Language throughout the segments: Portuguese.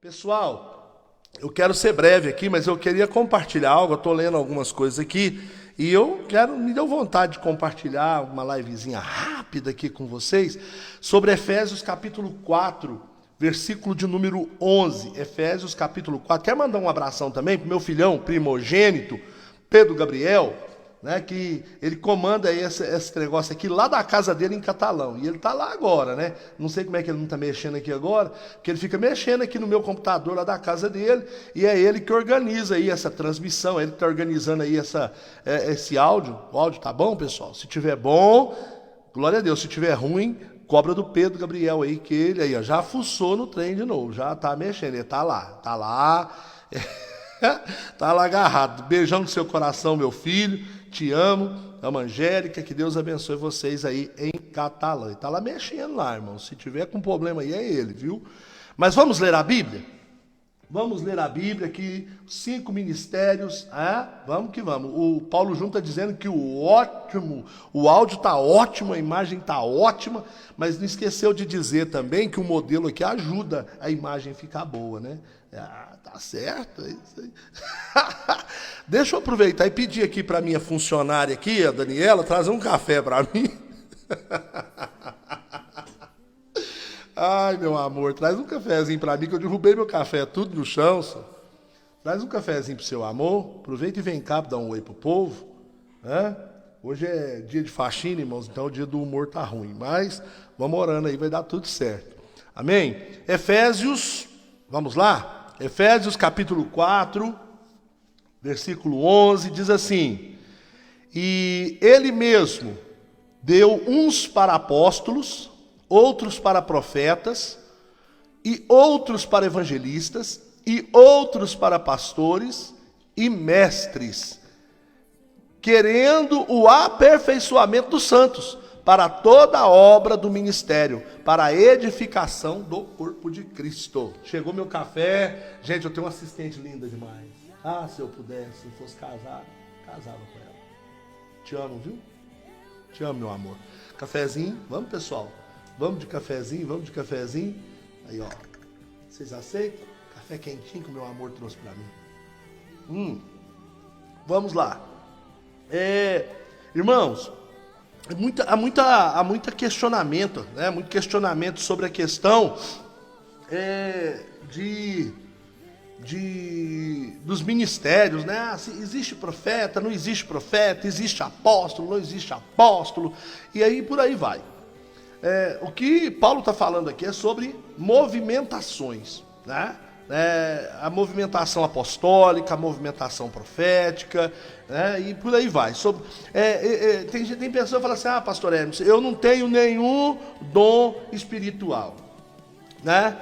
Pessoal, eu quero ser breve aqui, mas eu queria compartilhar algo. Eu estou lendo algumas coisas aqui e me deu vontade de compartilhar uma livezinha rápida aqui com vocês sobre Efésios capítulo 4, versículo de número 11. Efésios capítulo 4. Quero mandar um abração também para o meu filhão primogênito, Pedro Gabriel, né, que ele comanda aí esse negócio aqui lá da casa dele em Catalão, e ele está lá agora, né? Não sei como é que ele não está mexendo aqui agora, porque ele fica mexendo aqui no meu computador lá da casa dele, e é ele que organiza aí essa transmissão, ele que está organizando aí esse áudio. O áudio tá bom, pessoal? Se tiver bom, glória a Deus. Se tiver ruim, cobra do Pedro Gabriel aí, que ele aí, ó, já fuçou no trem de novo, já está mexendo, ele tá lá, tá lá agarrado. Beijão no seu coração, meu filho. Te amo, amo Angélica, que Deus abençoe vocês aí em Catalão. E tá lá mexendo lá, irmão. Se tiver com problema aí, é ele, viu? Mas vamos ler a Bíblia? Vamos ler a Bíblia aqui, 5 ministérios. Vamos que vamos. O Paulo Júnior está dizendo que o áudio está ótimo, a imagem está ótima, mas não esqueceu de dizer também que o modelo aqui ajuda a imagem ficar boa, né? Tá certo, é isso aí. Deixa eu aproveitar e pedir aqui para minha funcionária aqui, a Daniela, trazer um café para mim. Ai, meu amor, traz um cafezinho para mim, que eu derrubei meu café tudo no chão, só. Traz um cafezinho pro seu amor, aproveita e vem cá para dar um oi pro povo, né? Hoje é dia de faxina, irmãos, então o dia do humor tá ruim, mas vamos orando aí, vai dar tudo certo. Amém? Efésios, vamos lá? Efésios capítulo 4, versículo 11, diz assim: E ele mesmo deu uns para apóstolos, outros para profetas, e outros para evangelistas, e outros para pastores e mestres, querendo o aperfeiçoamento dos santos, para toda a obra do ministério, para a edificação do corpo de Cristo. Chegou meu café. Gente, eu tenho uma assistente linda demais. Se eu pudesse, se eu fosse casado, casava com ela. Te amo, viu? Te amo, meu amor. Cafezinho, vamos, pessoal? Vamos de cafezinho, vamos de cafezinho. Aí, ó. Vocês aceitam? Café quentinho que o meu amor trouxe para mim. Vamos lá. Irmãos, há muito questionamento, né? Muito questionamento sobre a questão dos ministérios, né? Se existe profeta, não existe profeta, existe apóstolo, não existe apóstolo, e aí por aí vai. O que Paulo está falando aqui é sobre movimentações, né? A movimentação apostólica, a movimentação profética, né? E por aí vai. Tem pessoas que falam assim: pastor Hermes, eu não tenho nenhum dom espiritual, né?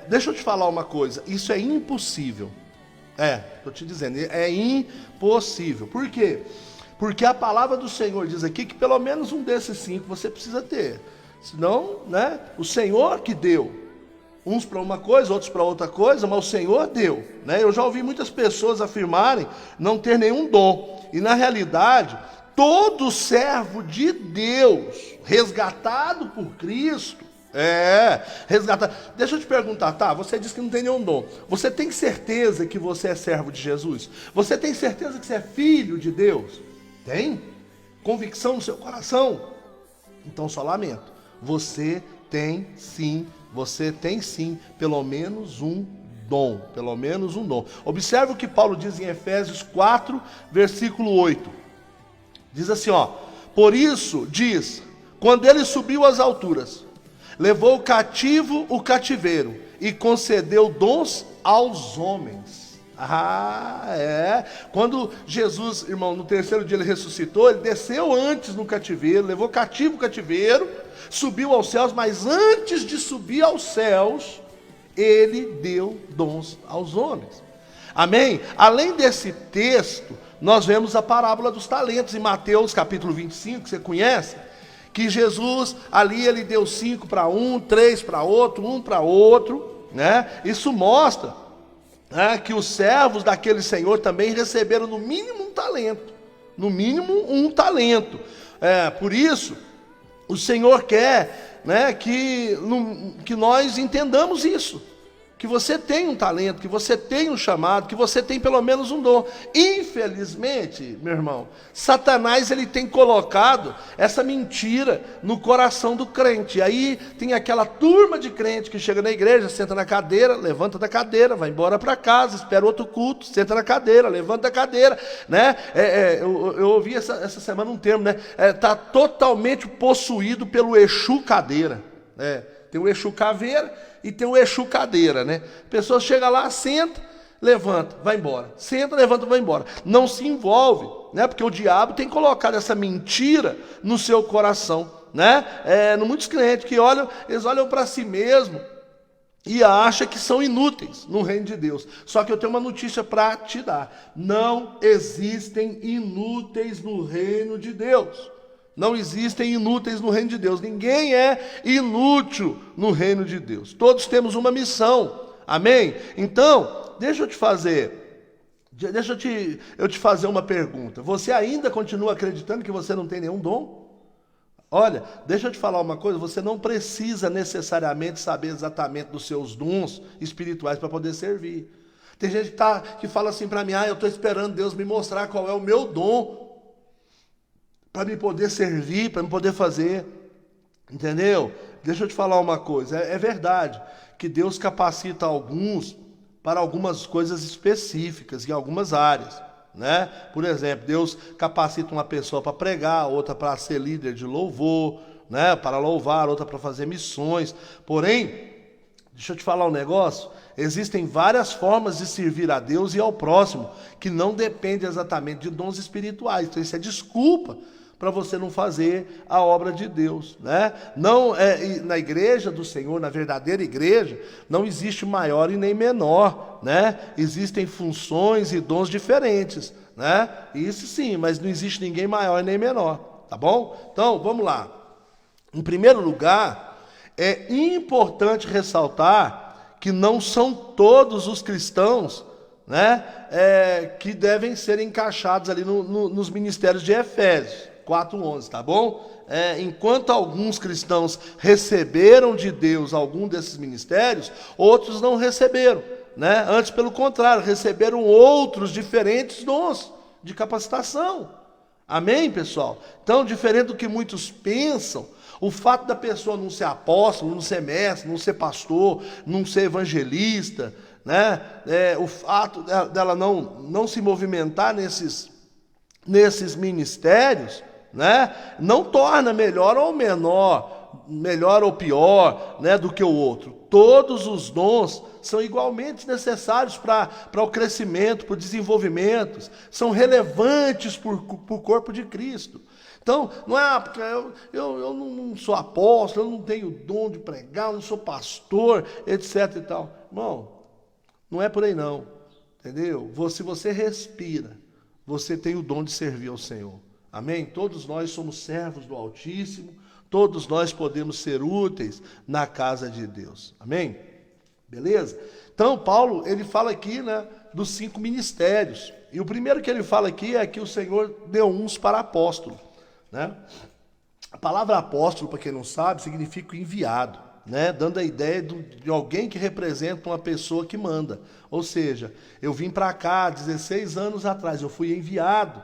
Deixa eu te falar uma coisa, isso é impossível. Estou te dizendo, é impossível. Por quê? Porque a palavra do Senhor diz aqui que pelo menos um desses 5 você precisa ter. Senão, né? O Senhor que deu. Uns para uma coisa, outros para outra coisa, mas o Senhor deu, né? Eu já ouvi muitas pessoas afirmarem não ter nenhum dom. E na realidade, todo servo de Deus, resgatado por Cristo, resgatado. Deixa eu te perguntar, você diz que não tem nenhum dom. Você tem certeza que você é servo de Jesus? Você tem certeza que você é filho de Deus? Tem? Convicção no seu coração? Então só lamento. Você tem sim pelo menos um dom. Pelo menos um dom. Observe o que Paulo diz em Efésios 4, versículo 8. Diz assim, por isso, diz, quando ele subiu às alturas, levou cativo o cativeiro e concedeu dons aos homens. Quando Jesus, irmão, no terceiro dia ele ressuscitou, ele desceu antes no cativeiro, levou cativo o cativeiro, subiu aos céus, mas antes de subir aos céus, ele deu dons aos homens. Amém? Além desse texto, nós vemos a parábola dos talentos em Mateus capítulo 25, que você conhece, que Jesus ali ele deu 5 para um, 3 para outro, 1 para outro, né? Isso mostra que os servos daquele senhor também receberam no mínimo um talento. No mínimo um talento. Por isso, o Senhor quer, né, que nós entendamos isso. que você tem um talento, que você tem um chamado, que você tem pelo menos um dom. Infelizmente, meu irmão, Satanás ele tem colocado essa mentira no coração do crente. E aí tem aquela turma de crente que chega na igreja, senta na cadeira, levanta da cadeira, vai embora para casa, espera outro culto, senta na cadeira, levanta a cadeira, né? Eu ouvi essa semana um termo, né? Tá totalmente possuído pelo Exu cadeira. Tem o Exu caveira e tem o Exu cadeira, né? A pessoa chega lá, senta, levanta, vai embora. Senta, levanta, vai embora. Não se envolve, né? Porque o diabo tem colocado essa mentira no seu coração, né? Muitos crentes que eles olham para si mesmo e acham que são inúteis no reino de Deus. Só que eu tenho uma notícia para te dar. Não existem inúteis no reino de Deus. Não existem inúteis no reino de Deus. Ninguém é inútil no reino de Deus. Todos temos uma missão. Amém? Então, deixa eu te fazer uma pergunta. Você ainda continua acreditando que você não tem nenhum dom? Olha, deixa eu te falar uma coisa. Você não precisa necessariamente saber exatamente dos seus dons espirituais para poder servir. Tem gente que fala assim para mim, eu estou esperando Deus me mostrar qual é o meu dom para me poder servir, para me poder fazer, entendeu? Deixa eu te falar uma coisa, é verdade que Deus capacita alguns para algumas coisas específicas, em algumas áreas, né? Por exemplo, Deus capacita uma pessoa para pregar, outra para ser líder de louvor, né? Para louvar, outra para fazer missões, porém, deixa eu te falar um negócio, existem várias formas de servir a Deus e ao próximo, que não dependem exatamente de dons espirituais, então isso é desculpa para você não fazer a obra de Deus, né? Não na igreja do Senhor, na verdadeira igreja, não existe maior e nem menor, né? Existem funções e dons diferentes, né? Isso sim, mas não existe ninguém maior e nem menor, tá bom? Então, vamos lá. Em primeiro lugar, é importante ressaltar que não são todos os cristãos, né, que devem ser encaixados ali nos ministérios de Efésios 4:11, tá bom? Enquanto alguns cristãos receberam de Deus algum desses ministérios, outros não receberam, né? Antes, pelo contrário, receberam outros diferentes dons de capacitação. Amém, pessoal? Então, diferente do que muitos pensam, o fato da pessoa não ser apóstolo, não ser mestre, não ser pastor, não ser evangelista, né? O fato dela não se movimentar nesses ministérios, né? Não torna melhor ou menor, melhor ou pior, né, do que o outro. Todos os dons são igualmente necessários para o crescimento, para o desenvolvimento, são relevantes para o corpo de Cristo. Então, não é porque eu não sou apóstolo, eu não tenho dom de pregar, eu não sou pastor, etc. e tal. Irmão, não é por aí não, entendeu? Se você respira, você tem o dom de servir ao Senhor. Amém? Todos nós somos servos do Altíssimo, todos nós podemos ser úteis na casa de Deus. Amém? Beleza? Então, Paulo, ele fala aqui, né, dos 5 ministérios. E o primeiro que ele fala aqui é que o Senhor deu uns para apóstolo, né? A palavra apóstolo, para quem não sabe, significa enviado, né? Dando a ideia de alguém que representa uma pessoa que manda. Ou seja, eu vim para cá 16 anos atrás, eu fui enviado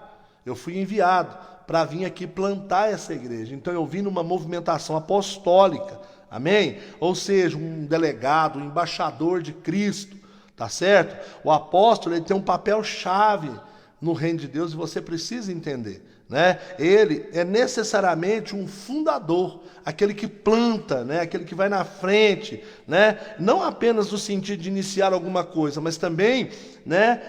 para vir aqui plantar essa igreja. Então eu vim numa movimentação apostólica, amém? Ou seja, um delegado, um embaixador de Cristo, tá certo? O apóstolo, ele tem um papel chave no reino de Deus e você precisa entender, né? Ele é necessariamente um fundador, aquele que planta, né? Aquele que vai na frente, né? Não apenas no sentido de iniciar alguma coisa, mas também, né,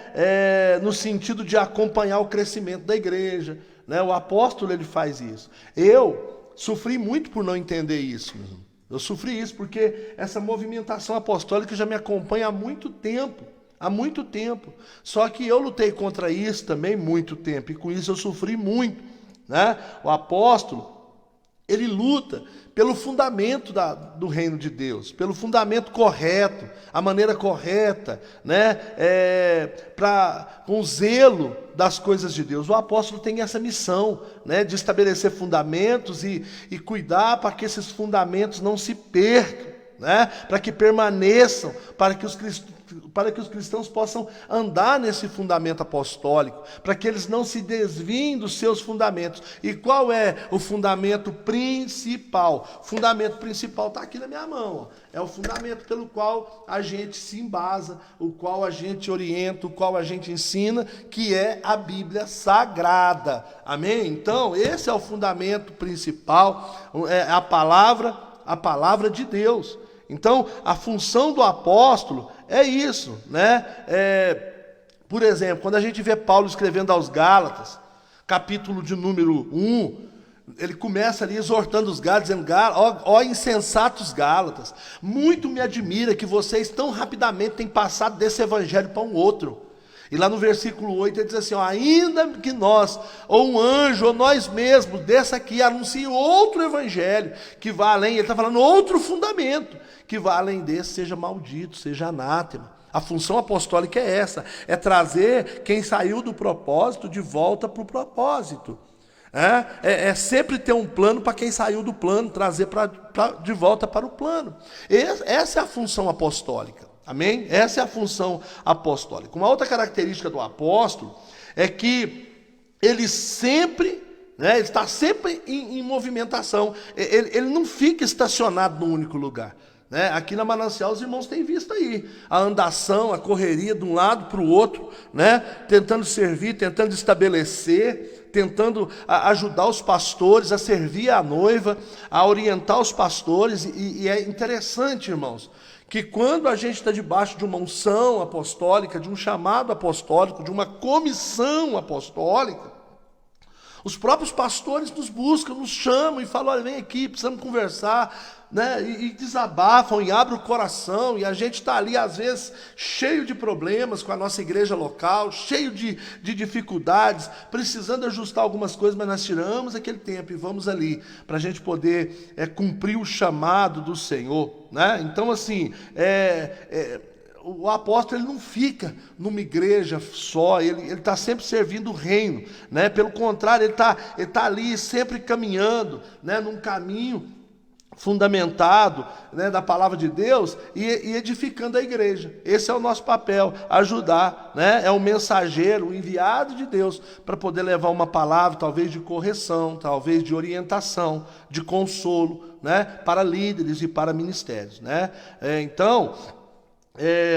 no sentido de acompanhar o crescimento da igreja, né? O apóstolo, ele faz isso. Eu sofri muito por não entender isso, meu irmão. Eu sofri isso porque essa movimentação apostólica já me acompanha há muito tempo. Há muito tempo. Só que eu lutei contra isso também muito tempo. E com isso eu sofri muito, né? O apóstolo, ele luta pelo fundamento do reino de Deus, pelo fundamento correto, a maneira correta, né? Com o zelo das coisas de Deus. O apóstolo tem essa missão, né, de estabelecer fundamentos e cuidar para que esses fundamentos não se percam, né? Para que permaneçam, para que os cristãos possam andar nesse fundamento apostólico, para que eles não se desviem dos seus fundamentos. E qual é o fundamento principal? O fundamento principal está aqui na minha mão, ó. É o fundamento pelo qual a gente se embasa, o qual a gente orienta, o qual a gente ensina, que é a Bíblia Sagrada. Amém? Então, esse é o fundamento principal, é a palavra de Deus. Então, a função do apóstolo é isso, né? Por exemplo, quando a gente vê Paulo escrevendo aos Gálatas, capítulo de número 1, ele começa ali exortando os Gálatas, dizendo: ó insensatos Gálatas, muito me admira que vocês tão rapidamente têm passado desse evangelho para um outro. E lá no versículo 8 ele diz assim: ó, ainda que nós, ou um anjo, ou nós mesmos, dessa aqui, anuncie outro evangelho, que vá além, ele está falando outro fundamento, que vá além desse, seja maldito, seja anátema. A função apostólica é essa, é trazer quem saiu do propósito de volta para o propósito. É sempre ter um plano para quem saiu do plano, trazer de volta para o plano. Essa é a função apostólica. Amém? Essa é a função apostólica. Uma outra característica do apóstolo é que ele sempre, ele está sempre em movimentação. Ele não fica estacionado num único lugar. Aqui na Manancial os irmãos têm visto aí a andação, a correria de um lado para o outro, tentando servir, tentando estabelecer, tentando ajudar os pastores a servir a noiva, a orientar os pastores. E é interessante, irmãos, que quando a gente está debaixo de uma unção apostólica, de um chamado apostólico, de uma comissão apostólica, os próprios pastores nos buscam, nos chamam e falam: olha, vem aqui, precisamos conversar, e desabafam e abrem o coração, e a gente está ali às vezes cheio de problemas com a nossa igreja local, cheio de dificuldades, precisando ajustar algumas coisas, mas nós tiramos aquele tempo e vamos ali, para a gente poder cumprir o chamado do Senhor. Então assim, o apóstolo ele não fica numa igreja só, ele está sempre servindo o reino, Pelo contrário, ele tá ali sempre caminhando, num caminho fundamentado, da palavra de Deus e edificando a igreja. Esse é o nosso papel, ajudar, é o mensageiro, o enviado de Deus para poder levar uma palavra, talvez de correção, talvez de orientação, de consolo, para líderes e para ministérios, Então,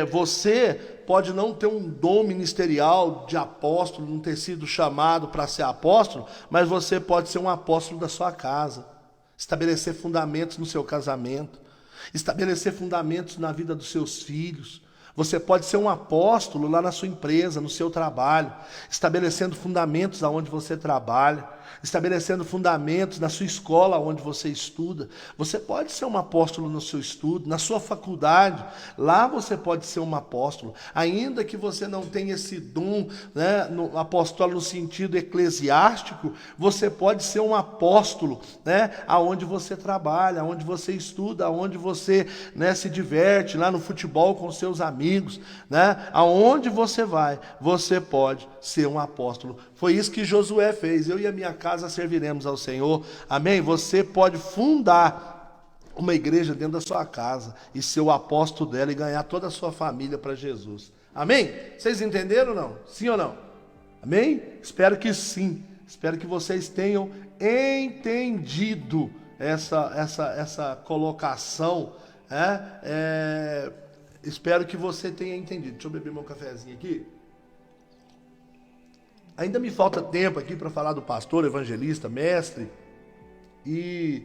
você pode não ter um dom ministerial de apóstolo, não ter sido chamado para ser apóstolo, mas você pode ser um apóstolo da sua casa, estabelecer fundamentos no seu casamento, estabelecer fundamentos na vida dos seus filhos. Você pode ser um apóstolo lá na sua empresa, no seu trabalho, estabelecendo fundamentos aonde você trabalha, estabelecendo fundamentos na sua escola onde você estuda. Você pode ser um apóstolo no seu estudo, na sua faculdade, lá você pode ser um apóstolo, ainda que você não tenha esse dom, no apóstolo no sentido eclesiástico, você pode ser um apóstolo, aonde você trabalha, aonde você estuda, aonde você, se diverte, lá no futebol com seus amigos, aonde você vai, você pode ser um apóstolo. Foi isso que Josué fez: eu e a minha casa serviremos ao Senhor. Amém? Você pode fundar uma igreja dentro da sua casa e ser o apóstolo dela e ganhar toda a sua família para Jesus. Amém? Vocês entenderam ou não? Sim ou não? Amém? Espero que sim. Espero que vocês tenham entendido essa colocação. Espero que você tenha entendido. Deixa eu beber meu cafezinho aqui. Ainda me falta tempo aqui para falar do pastor, evangelista, mestre. E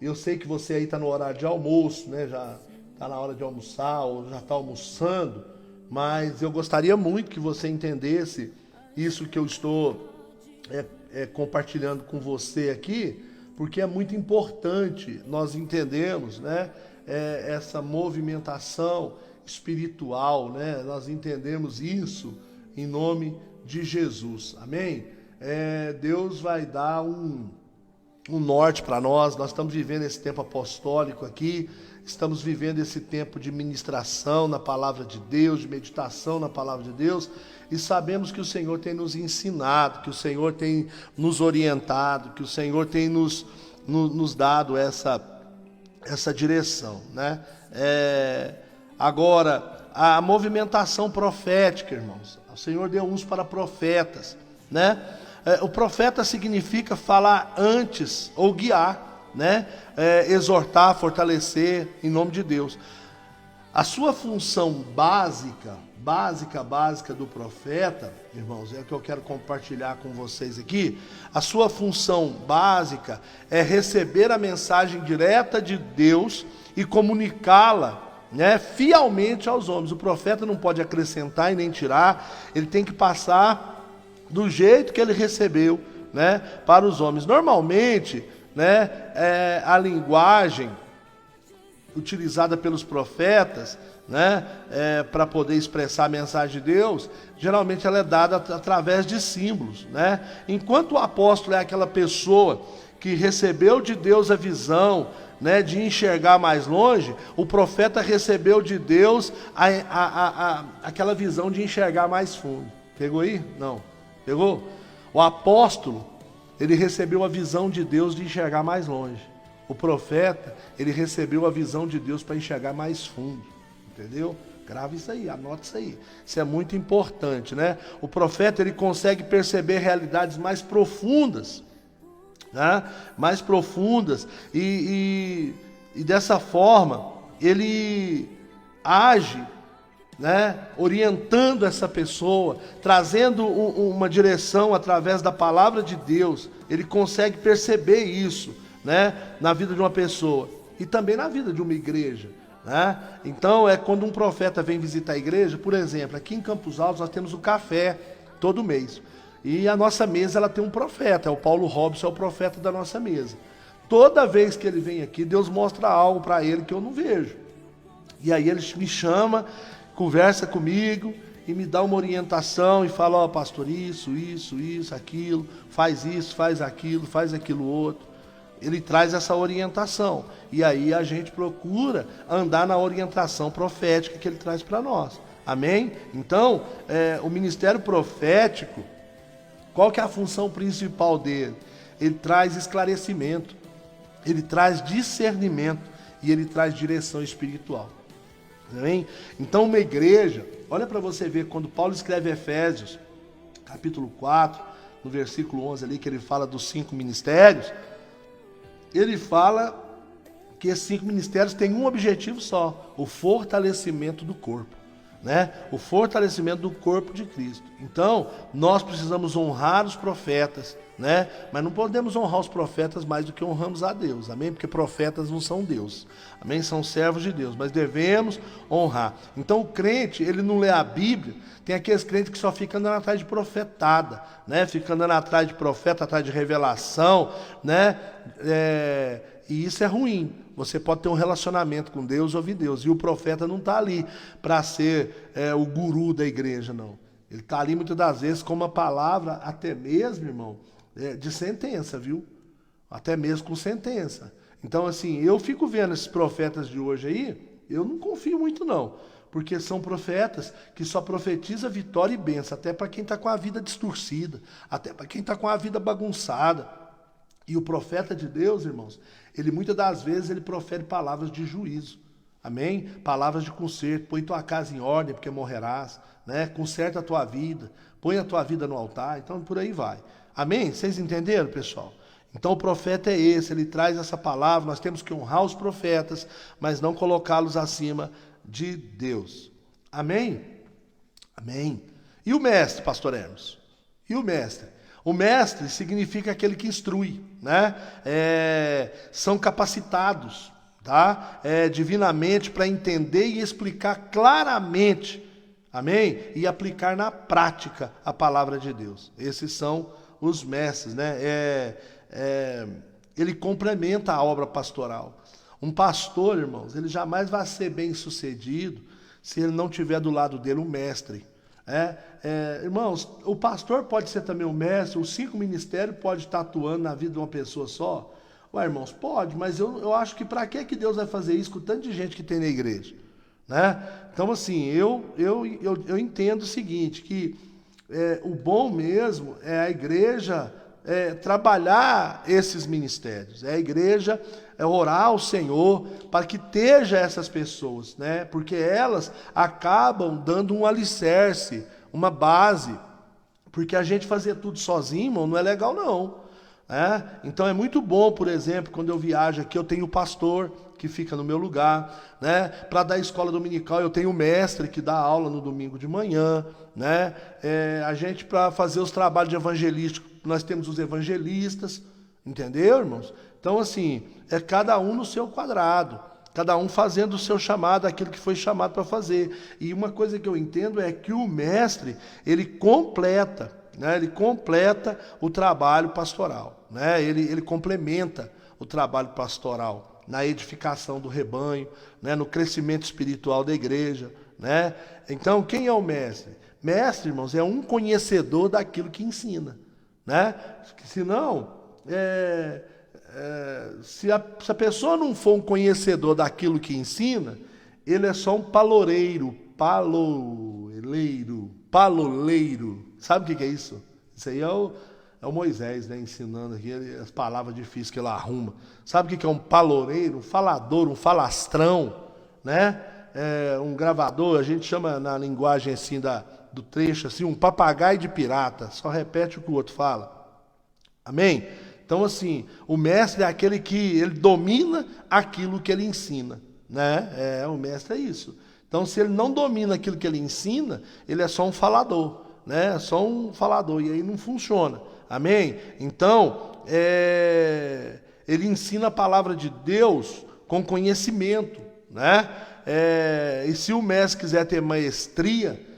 eu sei que você aí está no horário de almoço, já está na hora de almoçar ou já está almoçando. Mas eu gostaria muito que você entendesse isso que eu estou compartilhando com você aqui, porque é muito importante nós entendermos, essa movimentação espiritual, nós entendemos isso em nome de Jesus. Amém? Deus vai dar um norte para nós. Nós estamos vivendo esse tempo apostólico aqui, estamos vivendo esse tempo de ministração na palavra de Deus, de meditação na palavra de Deus, e sabemos que o Senhor tem nos ensinado, que o Senhor tem nos orientado, que o Senhor tem nos dado essa direção, né? Agora, a movimentação profética, irmãos. O Senhor deu uns para profetas, né? O profeta significa falar antes ou guiar, né? Exortar, fortalecer em nome de Deus. A sua função básica do profeta, irmãos, é o que eu quero compartilhar com vocês aqui. A sua função básica é receber a mensagem direta de Deus e comunicá-la, né, fielmente aos homens. O profeta não pode acrescentar e nem tirar, ele tem que passar do jeito que ele recebeu, né, para os homens. Normalmente, né, a linguagem utilizada pelos profetas, né, para poder expressar a mensagem de Deus, geralmente ela é dada através de símbolos, né? Enquanto o apóstolo é aquela pessoa que recebeu de Deus a visão, né, de enxergar mais longe, o profeta recebeu de Deus aquela visão de enxergar mais fundo. Pegou aí? Não. Pegou? O apóstolo, ele recebeu a visão de Deus de enxergar mais longe. O profeta, ele recebeu a visão de Deus para enxergar mais fundo. Entendeu? Grava isso aí, anota isso aí. Isso é muito importante, né? O profeta, ele consegue perceber realidades mais profundas, né? Mais profundas. E dessa forma, ele age, né, orientando essa pessoa, trazendo uma direção através da palavra de Deus. Ele consegue perceber isso, né, na vida de uma pessoa e também na vida de uma igreja, né? Então quando um profeta vem visitar a igreja, por exemplo, aqui em Campos Altos nós temos o café todo mês, e a nossa mesa ela tem um profeta, o Paulo Robson é o profeta da nossa mesa. Toda vez que ele vem aqui, Deus mostra algo para ele que eu não vejo, e aí ele me chama, conversa comigo e me dá uma orientação e fala: ó, pastor, isso, aquilo, faz aquilo outro. Ele traz essa orientação. E aí a gente procura andar na orientação profética que ele traz para nós. Amém? Então, o ministério profético, qual que é a função principal dele? Ele traz esclarecimento, ele traz discernimento e ele traz direção espiritual. Amém? Então, uma igreja, olha para você ver, quando Paulo escreve Efésios, capítulo 4, no versículo 11 ali, que ele fala dos 5 ministérios, ele fala que esses 5 ministérios têm um objetivo só: o fortalecimento do corpo, né? O fortalecimento do corpo de Cristo. Então, nós precisamos honrar os profetas, né? Mas não podemos honrar os profetas mais do que honramos a Deus, amém? Porque profetas não são Deus, amém? São servos de Deus, mas devemos honrar. Então, o crente, ele não lê a Bíblia. Tem aqueles crentes que só ficam andando atrás de profetada, né? Fica andando atrás de profeta, atrás de revelação, né? E isso é ruim. Você pode ter um relacionamento com Deus, ouvir Deus, e o profeta não está ali para ser o guru da igreja, não. Ele está ali muitas das vezes com uma palavra, até mesmo, irmão, de sentença, viu? Até mesmo com sentença. Então, assim, eu fico vendo esses profetas de hoje aí, eu não confio muito, não. Porque são profetas que só profetizam vitória e bênção, até para quem está com a vida distorcida, até para quem está com a vida bagunçada. E o profeta de Deus, irmãos, ele muitas das vezes ele profere palavras de juízo. Amém? Palavras de conserto. Põe tua casa em ordem, porque morrerás, né? Conserta a tua vida, põe a tua vida no altar. Então, por aí vai. Amém? Vocês entenderam, pessoal? Então, o profeta é esse, ele traz essa palavra. Nós temos que honrar os profetas, mas não colocá-los acima de Deus. Amém? Amém. E o mestre, pastor Hermes? E o mestre? O mestre significa aquele que instrui, né? São capacitados, tá? Divinamente para entender e explicar claramente, amém? E aplicar na prática a palavra de Deus. Esses são os mestres, né? Ele complementa a obra pastoral. Um pastor, irmãos, ele jamais vai ser bem sucedido se ele não tiver do lado dele um mestre. Irmãos, o pastor pode ser também um mestre, os 5 ministérios podem estar atuando na vida de uma pessoa só. Ué, irmãos, pode, mas eu acho que para que Deus vai fazer isso com tanta gente que tem na igreja? Né? Então, assim, eu entendo o seguinte, que o bom mesmo é a igreja trabalhar esses ministérios. A igreja orar ao Senhor para que esteja essas pessoas, né? Porque elas acabam dando um alicerce, uma base. Porque a gente fazer tudo sozinho, irmão, não é legal não. Então é muito bom, por exemplo, quando eu viajo aqui, eu tenho o pastor que fica no meu lugar, né? Para dar escola dominical, eu tenho o mestre que dá aula no domingo de manhã, né? A gente, para fazer os trabalhos de evangelístico, nós temos os evangelistas, entendeu, irmãos? Então, assim, é cada um no seu quadrado, cada um fazendo o seu chamado, aquilo que foi chamado para fazer. E uma coisa que eu entendo é que o mestre, ele completa, né? Ele completa o trabalho pastoral, né? Ele complementa o trabalho pastoral na edificação do rebanho, né? No crescimento espiritual da igreja, né? Então, quem é o mestre? Mestre, irmãos, é um conhecedor daquilo que ensina, né? Senão, se a pessoa não for um conhecedor daquilo que ensina, ele é só um paloleiro. Sabe o que é isso? Isso aí é o Moisés, né, ensinando aqui as palavras difíceis que ele arruma. Sabe o que é um paloleiro, um falador, um falastrão, né? Um gravador, a gente chama na linguagem assim do trecho assim, um papagaio de pirata, só repete o que o outro fala. Amém? Então, assim, o mestre é aquele que ele domina aquilo que ele ensina, né? O mestre é isso. Então, se ele não domina aquilo que ele ensina, ele é só um falador, né? É só um falador, e aí não funciona. Amém? Então, ele ensina a palavra de Deus com conhecimento, né? E se o mestre quiser ter maestria,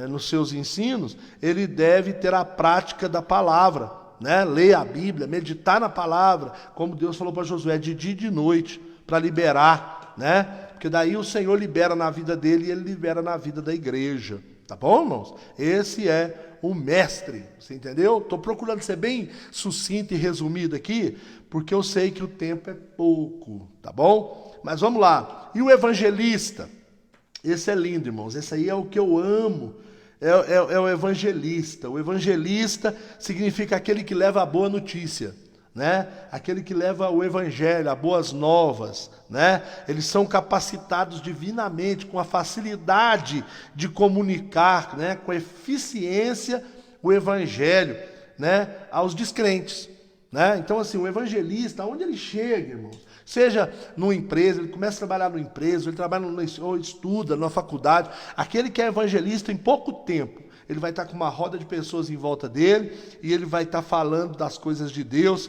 nos seus ensinos, ele deve ter a prática da palavra, né? Ler a Bíblia, meditar na palavra, como Deus falou para Josué, de dia e de noite, para liberar, né? Porque daí o Senhor libera na vida dele e ele libera na vida da igreja. Tá bom, irmãos? Esse é o mestre, você entendeu? Estou procurando ser bem sucinto e resumido aqui, porque eu sei que o tempo é pouco, tá bom? Mas vamos lá. E o evangelista? Esse é lindo, irmãos. Esse aí é o que eu amo. É o evangelista. O evangelista significa aquele que leva a boa notícia, né? Aquele que leva o evangelho, as boas novas, né? Eles são capacitados divinamente, com a facilidade de comunicar, né? Com eficiência o evangelho, né? Aos descrentes, né? Então, assim, o evangelista, aonde ele chega, irmãos, seja numa empresa, ele começa a trabalhar numa empresa, ele trabalha ou estuda numa faculdade, aquele que é evangelista, em pouco tempo, ele vai estar com uma roda de pessoas em volta dele, e ele vai estar falando das coisas de Deus,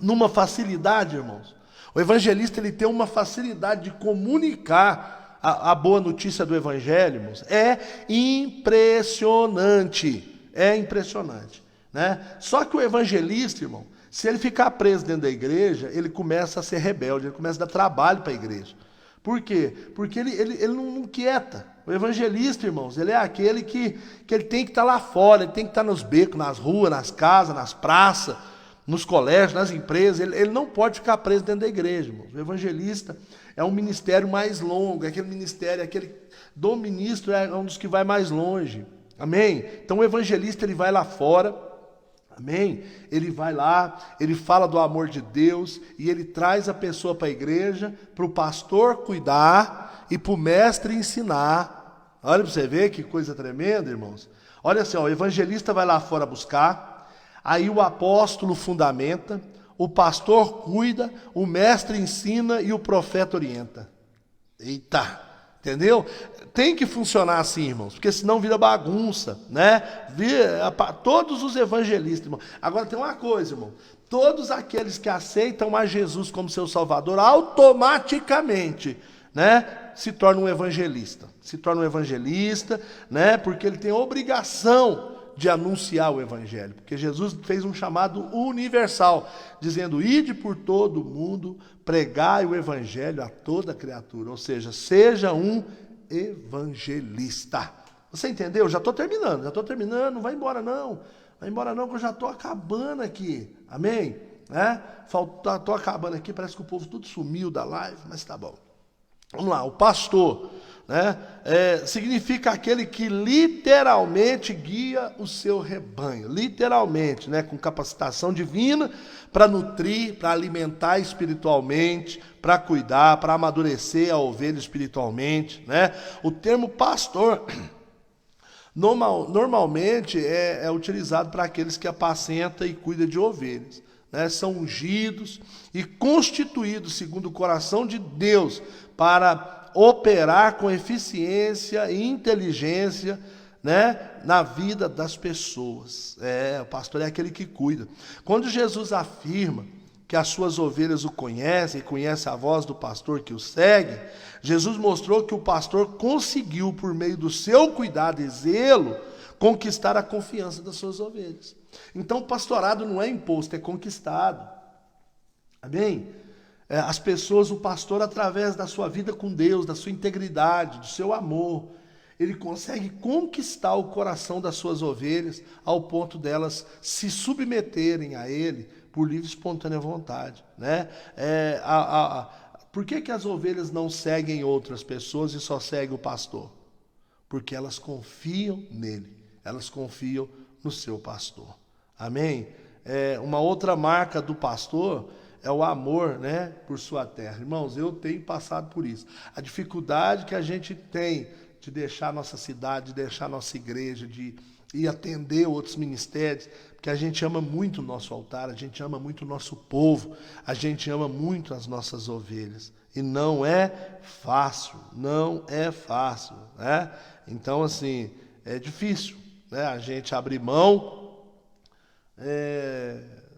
numa facilidade, irmãos. O evangelista, ele tem uma facilidade de comunicar a boa notícia do evangelho, irmãos. É impressionante, né? Só que o evangelista, irmão, se ele ficar preso dentro da igreja, ele começa a ser rebelde, ele começa a dar trabalho para a igreja. Por quê? Porque ele não quieta. O evangelista, irmãos, ele é aquele que ele tem que estar lá fora, ele tem que estar nos becos, nas ruas, nas casas, nas praças, nos colégios, nas empresas. Ele não pode ficar preso dentro da igreja, irmãos. O evangelista é um ministério mais longo, aquele ministério, aquele do ministro é um dos que vai mais longe. Amém? Então o evangelista, ele vai lá fora. Amém? Ele vai lá, ele fala do amor de Deus e ele traz a pessoa para a igreja, para o pastor cuidar e para o mestre ensinar. Olha para você ver que coisa tremenda, irmãos. Olha assim, ó, o evangelista vai lá fora buscar, aí o apóstolo fundamenta, o pastor cuida, o mestre ensina e o profeta orienta. Eita! Entendeu? Tem que funcionar assim, irmãos, porque senão vira bagunça, né? Todos os evangelistas, irmão. Agora tem uma coisa, irmão. Todos aqueles que aceitam a Jesus como seu Salvador, automaticamente, né, se torna um evangelista. Se torna um evangelista, né? Porque ele tem a obrigação de anunciar o evangelho. Porque Jesus fez um chamado universal, dizendo: ide por todo o mundo, pregai o evangelho a toda criatura. Ou seja, seja um evangelista. Você entendeu? Já estou terminando, não vai embora não. Vai embora não, que eu já estou acabando aqui. Amém? Estou acabando aqui, parece que o povo tudo sumiu da live, mas tá bom. Vamos lá, o pastor, né? Significa aquele que literalmente guia o seu rebanho, literalmente, né? Com capacitação divina para nutrir, para alimentar espiritualmente, para cuidar, para amadurecer a ovelha espiritualmente, né? O termo pastor normalmente é utilizado para aqueles que apacentam e cuidam de ovelhas, né? São ungidos e constituídos segundo o coração de Deus para operar com eficiência e inteligência, né, na vida das pessoas. O pastor é aquele que cuida. Quando Jesus afirma que as suas ovelhas o conhecem e conhecem a voz do pastor que o segue, Jesus mostrou que o pastor conseguiu, por meio do seu cuidado e zelo, conquistar a confiança das suas ovelhas. Então o pastorado não é imposto, é conquistado. Amém? As pessoas, o pastor, através da sua vida com Deus, da sua integridade, do seu amor, ele consegue conquistar o coração das suas ovelhas ao ponto delas se submeterem a ele por livre e espontânea vontade, né? Por que as ovelhas não seguem outras pessoas e só seguem o pastor? Porque elas confiam nele, elas confiam no seu pastor. Amém? Uma outra marca do pastor é o amor, né, por sua terra. Irmãos, eu tenho passado por isso. A dificuldade que a gente tem de deixar nossa cidade, de deixar nossa igreja, de ir atender outros ministérios, porque a gente ama muito o nosso altar, a gente ama muito o nosso povo, a gente ama muito as nossas ovelhas. E não é fácil, não é fácil, né? Então, assim, é difícil, né, a gente abrir mão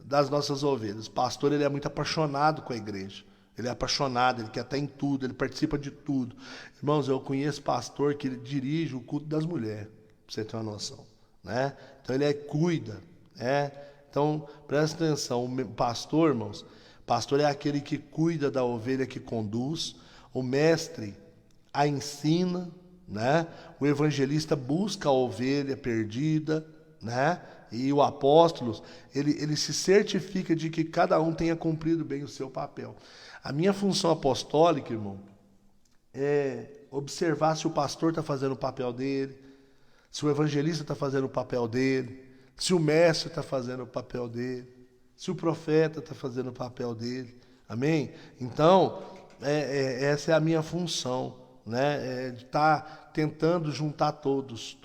das nossas ovelhas. O pastor, ele é muito apaixonado com a igreja. Ele é apaixonado, ele quer estar em tudo, ele participa de tudo. Irmãos, eu conheço pastor que ele dirige o culto das mulheres, para você ter uma noção, né? Então ele cuida, né? Então, presta atenção, o pastor, irmãos, pastor é aquele que cuida da ovelha, que conduz, o mestre a ensina, né? O evangelista busca a ovelha perdida, né? E o apóstolo, ele se certifica de que cada um tenha cumprido bem o seu papel. A minha função apostólica, irmão, é observar se o pastor está fazendo o papel dele, se o evangelista está fazendo o papel dele, se o mestre está fazendo o papel dele, se o profeta está fazendo o papel dele. Amém? Então, essa é a minha função, né? De estar tentando juntar todos.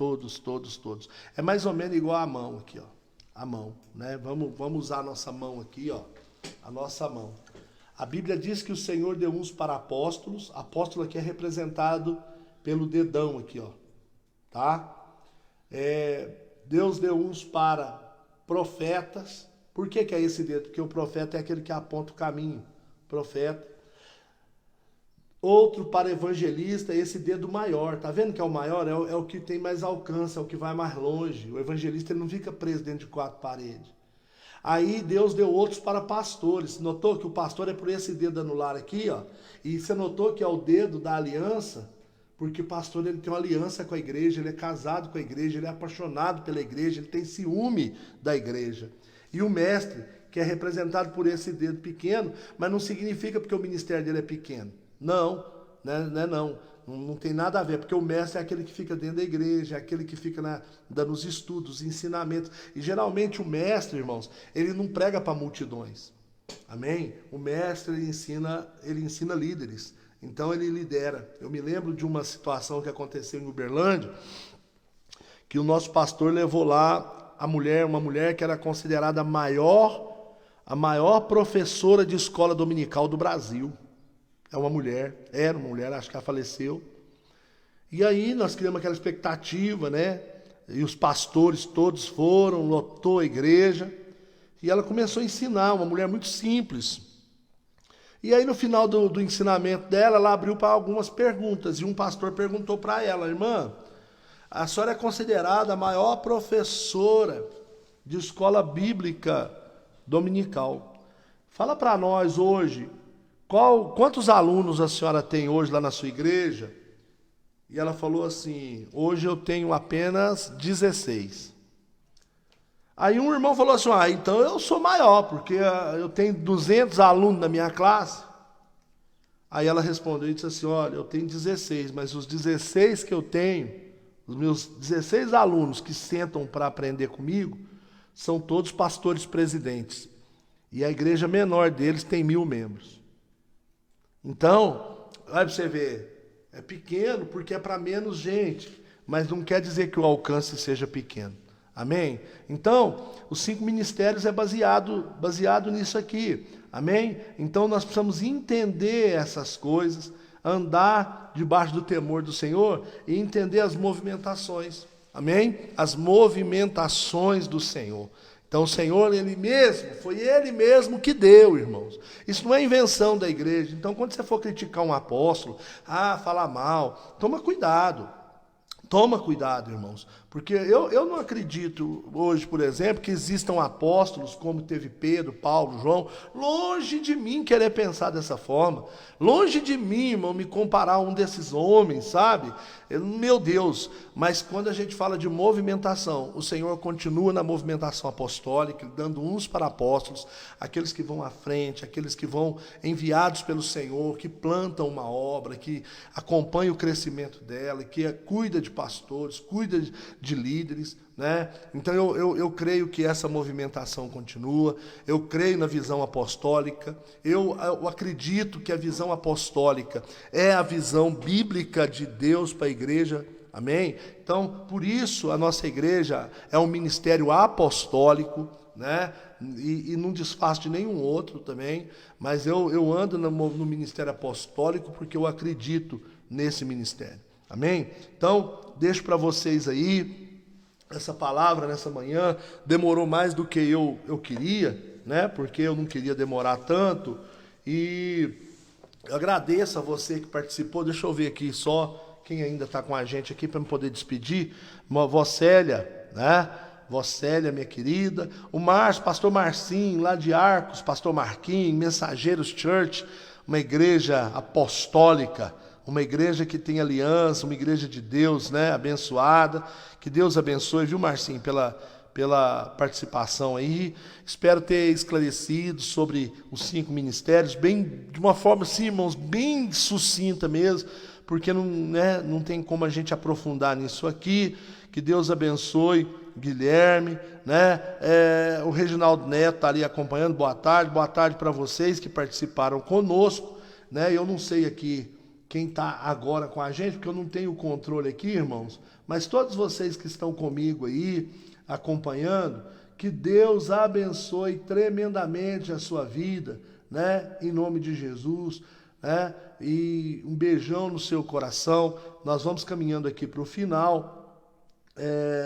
É mais ou menos igual a mão aqui, ó. A mão, né? Vamos usar a nossa mão aqui, ó. A nossa mão. A Bíblia diz que o Senhor deu uns para apóstolos. Apóstolo aqui é representado pelo dedão aqui, ó. Tá? Deus deu uns para profetas. Por que é esse dedo? Porque o profeta é aquele que aponta o caminho. Profeta. Outro para evangelista, esse dedo maior. Tá vendo que é o maior? É o que tem mais alcance, é o que vai mais longe. O evangelista, ele não fica preso dentro de quatro paredes. Aí Deus deu outros para pastores. Você notou que o pastor é por esse dedo anular aqui, ó. E você notou que é o dedo da aliança, porque o pastor, ele tem uma aliança com a igreja, ele é casado com a igreja, ele é apaixonado pela igreja, ele tem ciúme da igreja. E o mestre, que é representado por esse dedo pequeno, mas não significa porque o ministério dele é pequeno. Não, não tem nada a ver, porque o mestre é aquele que fica dentro da igreja, é aquele que fica dando os estudos, os ensinamentos. E geralmente o mestre, irmãos, ele não prega para multidões. Amém? O mestre, ele ensina líderes. Então ele lidera. Eu me lembro de uma situação que aconteceu em Uberlândia, que o nosso pastor levou lá uma mulher que era considerada a maior professora de escola dominical do Brasil. Era uma mulher, acho que ela faleceu. E aí nós criamos aquela expectativa, né? E os pastores todos foram, lotou a igreja. E ela começou a ensinar, uma mulher muito simples. E aí no final do ensinamento dela, ela abriu para algumas perguntas. E um pastor perguntou para ela: irmã, a senhora é considerada a maior professora de escola bíblica dominical. Fala para nós hoje, quantos alunos a senhora tem hoje lá na sua igreja? E ela falou assim: hoje eu tenho apenas 16. Aí um irmão falou assim: então eu sou maior, porque eu tenho 200 alunos na minha classe. Aí ela respondeu e disse assim, olha, eu tenho 16, mas os 16 que eu tenho, os meus 16 alunos que sentam para aprender comigo, são todos pastores presidentes. E a igreja menor deles tem 1.000 membros. Então, olha para você ver, é pequeno porque é para menos gente, mas não quer dizer que o alcance seja pequeno. Amém? Então, os 5 ministérios é baseado nisso aqui. Amém? Então, nós precisamos entender essas coisas, andar debaixo do temor do Senhor e entender as movimentações. Amém? As movimentações do Senhor. Então o Senhor, foi Ele mesmo que deu, irmãos. Isso não é invenção da igreja. Então quando você for criticar um apóstolo, falar mal, toma cuidado. Toma cuidado, irmãos. Porque eu não acredito hoje, por exemplo, que existam apóstolos como teve Pedro, Paulo, João. Longe de mim querer pensar dessa forma. Longe de mim, irmão, me comparar a um desses homens, sabe? Meu Deus. Mas quando a gente fala de movimentação, o Senhor continua na movimentação apostólica, dando uns para apóstolos, aqueles que vão à frente, aqueles que vão enviados pelo Senhor, que plantam uma obra, que acompanham o crescimento dela, que cuida de pastores, cuida de líderes, né? Então eu creio que essa movimentação continua, eu creio na visão apostólica, eu acredito que a visão apostólica é a visão bíblica de Deus para a igreja, amém? Então, por isso a nossa igreja é um ministério apostólico, né? E não desfaço de nenhum outro também, mas eu ando no ministério apostólico porque eu acredito nesse ministério, amém? Então, deixo para vocês aí essa palavra nessa manhã. Demorou mais do que eu queria, né? Porque eu não queria demorar tanto. E eu agradeço a você que participou. Deixa eu ver aqui só quem ainda está com a gente aqui para me poder despedir. Vó Célia, né? Vó Célia, minha querida. O Márcio, pastor Marcinho, lá de Arcos, pastor Marquinhos, Mensageiros Church, uma igreja apostólica, uma igreja que tem aliança, uma igreja de Deus, né, abençoada. Que Deus abençoe, viu, Marcinho, pela participação aí. Espero ter esclarecido sobre os 5 ministérios, de uma forma, assim, irmãos, bem sucinta mesmo, porque não tem como a gente aprofundar nisso aqui. Que Deus abençoe Guilherme, né? O Reginaldo Neto está ali acompanhando. Boa tarde para vocês que participaram conosco, né? Eu não sei aqui quem está agora com a gente, porque eu não tenho o controle aqui, irmãos, mas todos vocês que estão comigo aí, acompanhando, que Deus abençoe tremendamente a sua vida, né? Em nome de Jesus, né? E um beijão no seu coração. Nós vamos caminhando aqui para o final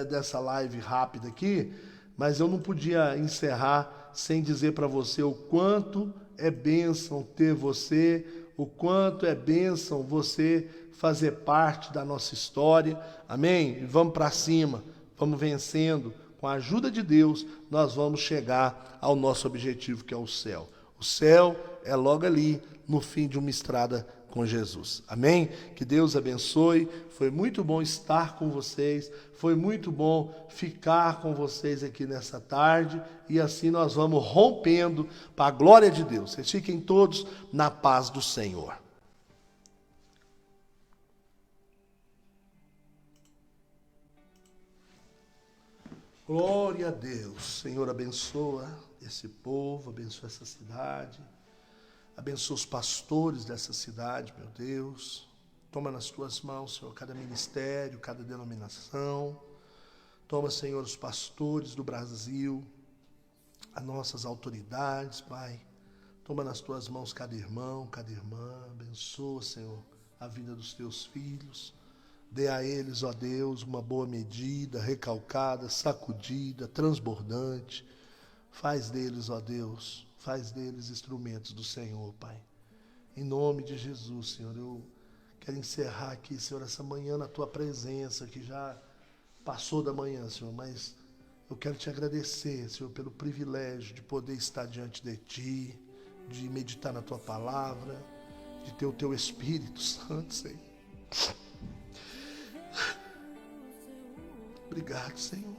dessa live rápida aqui, mas eu não podia encerrar sem dizer para você o quanto é bênção ter você, o quanto é bênção você fazer parte da nossa história, amém? Vamos para cima, vamos vencendo, com a ajuda de Deus, nós vamos chegar ao nosso objetivo, que é o céu. O céu é logo ali, no fim de uma estrada com Jesus, amém? Que Deus abençoe, foi muito bom estar com vocês, foi muito bom ficar com vocês aqui nessa tarde, e assim nós vamos rompendo para a glória de Deus. Vocês fiquem todos na paz do Senhor. Glória a Deus. Senhor, abençoa esse povo, abençoa essa cidade, abençoa os pastores dessa cidade, meu Deus. Toma nas tuas mãos, Senhor, cada ministério, cada denominação. Toma, Senhor, os pastores do Brasil, as nossas autoridades, Pai. Toma nas tuas mãos cada irmão, cada irmã. Abençoa, Senhor, a vida dos teus filhos. Dê a eles, ó Deus, uma boa medida, recalcada, sacudida, transbordante. Faz deles, ó Deus, faz deles instrumentos do Senhor, Pai. Em nome de Jesus, Senhor, eu quero encerrar aqui, Senhor, essa manhã na Tua presença, que já passou da manhã, Senhor, mas eu quero Te agradecer, Senhor, pelo privilégio de poder estar diante de Ti, de meditar na Tua palavra, de ter o Teu Espírito Santo, Senhor. Obrigado, Senhor.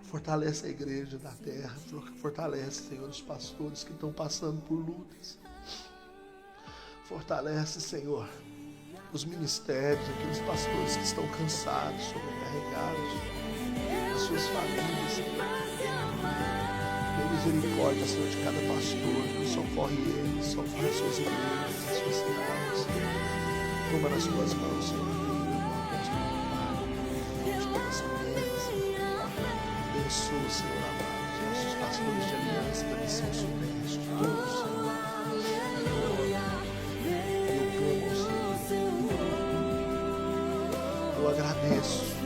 Fortalece a igreja da terra, fortalece, Senhor, os pastores que estão passando por lutas. Fortalece, Senhor, os ministérios, aqueles pastores que estão cansados, sobrecarregados, as suas famílias, Senhor. Tem misericórdia, Senhor, de cada pastor. Socorre eles, socorre as suas igrejas, as suas cidades. Toma nas tuas mãos, Senhor, de coração deles. Abençoa, Senhor amado, os nossos pastores de aliança da Missão Sudeste, todos, Senhor. Eu clamo ao Senhor. Eu agradeço